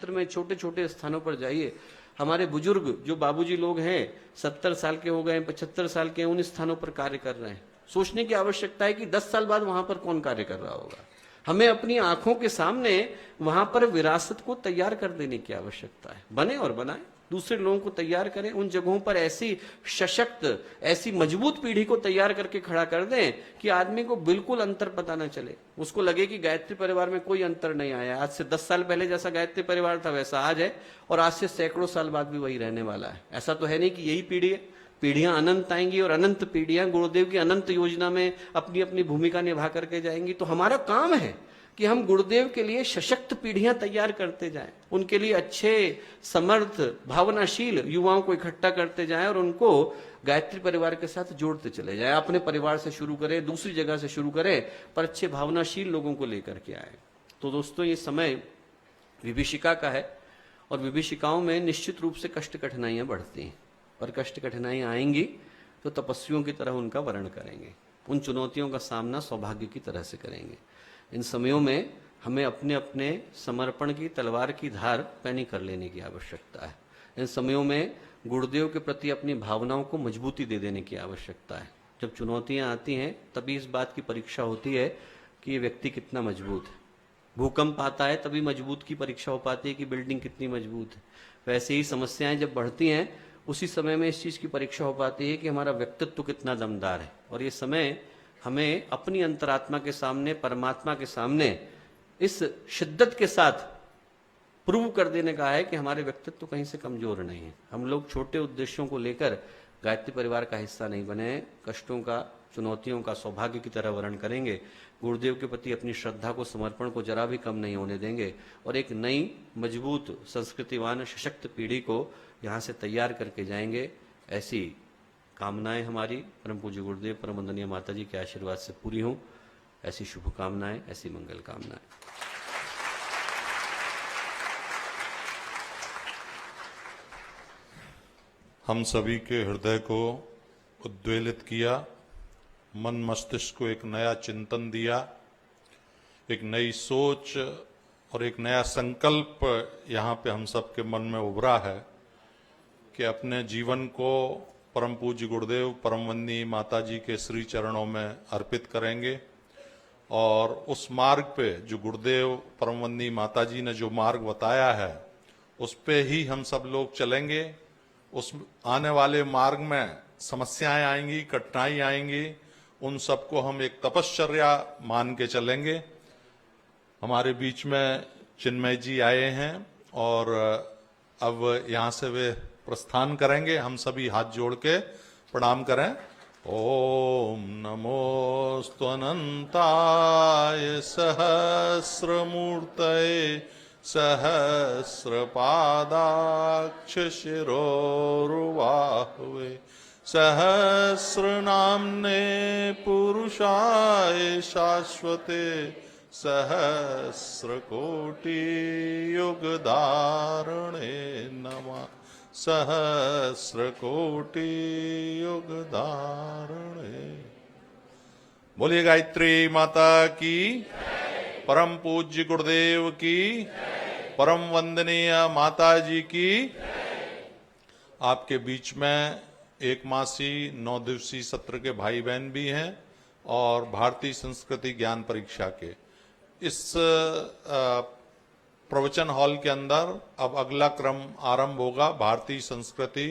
क्षेत्र में छोटे छोटे स्थानों पर जाइए, हमारे बुजुर्ग जो बाबूजी लोग हैं 70 साल के हो गए, 75 साल के हैं, उन स्थानों पर कार्य कर रहे हैं। सोचने की आवश्यकता है कि 10 साल बाद वहां पर कौन कार्य कर रहा होगा। हमें अपनी आंखों के सामने वहां पर विरासत को तैयार कर देने की आवश्यकता है। बने और बनाए, दूसरे लोगों को तैयार करें, उन जगहों पर ऐसी सशक्त, ऐसी मजबूत पीढ़ी को तैयार करके खड़ा कर दें कि आदमी को बिल्कुल अंतर पता ना चले, उसको लगे कि गायत्री परिवार में कोई अंतर नहीं आया। आज से 10 साल पहले जैसा गायत्री परिवार था वैसा आज है, और आज से सैकड़ों साल बाद भी वही रहने वाला है। ऐसा तो है नहीं कि यही पीढ़ी है, पीढ़ियां अनंत आएंगी और अनंत पीढ़ियां गुरुदेव की अनंत योजना में अपनी अपनी भूमिका निभा करके जाएंगी। तो हमारा काम है कि हम गुरुदेव के लिए सशक्त पीढ़ियां तैयार करते जाएं, उनके लिए अच्छे, समर्थ, भावनाशील युवाओं को इकट्ठा करते जाएं और उनको गायत्री परिवार के साथ जोड़ते चले जाएं। अपने परिवार से शुरू करें, दूसरी जगह से शुरू करें, पर अच्छे भावनाशील लोगों को लेकर के आए। तो दोस्तों, ये समय विभीषिका का है और विभीषिकाओं में निश्चित रूप से कष्ट कठिनाइयां बढ़ती हैं, पर कष्ट कठिनाइयां आएंगी तो तपस्वियों की तरह उनका वर्ण करेंगे, उन चुनौतियों का सामना सौभाग्य की तरह से करेंगे। इन समयों में हमें अपने अपने समर्पण की तलवार की धार पैनी कर लेने की आवश्यकता है। इन समयों में गुरुदेव के प्रति अपनी भावनाओं को मजबूती दे देने की आवश्यकता है। जब चुनौतियां आती हैं तभी इस बात की परीक्षा होती है कि ये व्यक्ति कितना मजबूत है। भूकंप आता है तभी मजबूत की परीक्षा हो पाती है कि बिल्डिंग कितनी मजबूत है। वैसे ही समस्याएं जब बढ़ती हैं उसी समय में इस चीज की परीक्षा हो पाती है कि हमारा व्यक्तित्व कितना दमदार है। और ये समय हमें अपनी अंतरात्मा के सामने, परमात्मा के सामने इस शिद्दत के साथ प्रूव कर देने का है कि हमारे व्यक्तित्व कहीं से कमजोर नहीं है। हम लोग छोटे उद्देश्यों को लेकर गायत्री परिवार का हिस्सा नहीं बने, कष्टों का, चुनौतियों का सौभाग्य की तरह वर्ण करेंगे, गुरुदेव के प्रति अपनी श्रद्धा को, समर्पण को जरा भी कम नहीं होने देंगे और एक नई, मजबूत, संस्कृतिवान, सशक्त पीढ़ी को यहाँ से तैयार करके जाएंगे। ऐसी कामनाएं हमारी परम पूज्य गुरुदेव, परम वंदनीय माता जी के आशीर्वाद से पूरी हों। ऐसी शुभकामनाएं, ऐसी मंगल कामनाएं। हम सभी के हृदय को उद्वेलित किया, मन मस्तिष्क को एक नया चिंतन दिया, एक नई सोच और एक नया संकल्प यहाँ पे हम सबके मन में उभरा है कि अपने जीवन को परम पूज्य गुरुदेव, परम वंदनीय माता जी के श्री चरणों में अर्पित करेंगे और उस मार्ग पे जो गुरुदेव, परम वंदनीय माता जी ने जो मार्ग बताया है उस पे ही हम सब लोग चलेंगे। उस आने वाले मार्ग में समस्याएं आएंगी, कठिनाई आएंगी, उन सबको हम एक तपश्चर्या मान के चलेंगे। हमारे बीच में चिन्मय जी आए हैं और अब यहाँ से वे प्रस्थान करेंगे। हम सभी हाथ जोड़ के प्रणाम करें। ओम नमोस्तु अनंताय सहस्रमूर्तये सहस्रपादाक्ष शिरोरुबाहुवे सहस्रनाम्ने पुरुषाय शाश्वते सहस्रकोटि युगधारणे नमः। सहस्रकोटि युगधारणे। बोलिए गायत्री माता की, परम पूज्य गुरुदेव की, परम वंदनीय माता जी की। आपके बीच में 1 मासी 9 दिवसीय सत्र के भाई बहन भी हैं और भारतीय संस्कृति ज्ञान परीक्षा के इस प्रवचन हॉल के अंदर अब अगला क्रम आरंभ होगा। भारतीय संस्कृति